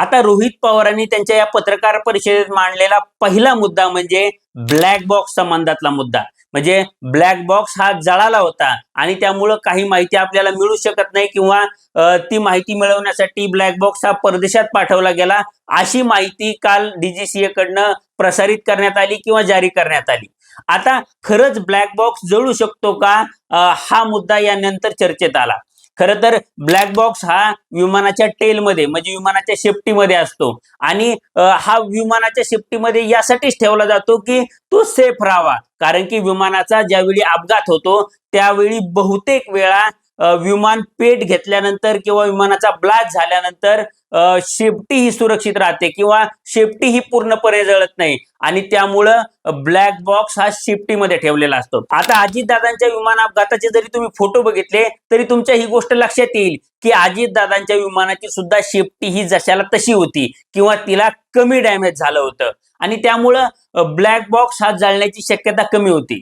आता रोहित पवारांनी त्यांच्या या पत्रकार परिषदेत मांडलेला पहिला मुद्दा म्हणजे ब्लॅक बॉक्स संबंधातला मुद्दा. म्हणजे ब्लॅक बॉक्स हा जळाला होता आणि त्यामुळं काही माहिती आपल्याला मिळू शकत नाही किंवा ती माहिती मिळवण्यासाठी ब्लॅक बॉक्स हा परदेशात पाठवला गेला, अशी माहिती काल DGCA कडनं प्रसारित करण्यात आली किंवा जारी करण्यात आली. आता खरंच ब्लॅक बॉक्स जळू शकतो का, हा मुद्दा यानंतर चर्चेत आला. खरं तर ब्लॅक बॉक्स हा विमानाच्या टेलमध्ये म्हणजे विमानाच्या शेपटीमध्ये असतो आणि हा विमानाच्या शेपटीमध्ये यासाठीच ठेवला जातो की तो सेफ राहावा. कारण की विमानाचा ज्यावेळी अपघात होतो त्यावेळी बहुतेक वेळा विमान पेट घेतल्यानंतर किंवा विमानाचा ब्लास्ट झाल्यानंतर शेपटी ही सुरक्षित राहते किंवा शेपटी ही पूर्णपणे जळत नाही आणि त्यामुळं ब्लॅक बॉक्स हा शेपटीमध्ये ठेवलेला असतो. आता अजितदादांच्या विमान अपघाताचे जरी तुम्ही फोटो बघितले तरी तुमच्या ही गोष्ट लक्षात येईल की अजितदादांच्या विमानाची सुद्धा शेपटी ही जशाला तशी होती किंवा तिला कमी डॅमेज झालं होतं आणि त्यामुळं ब्लॅक बॉक्स हा जळण्याची शक्यता कमी होती.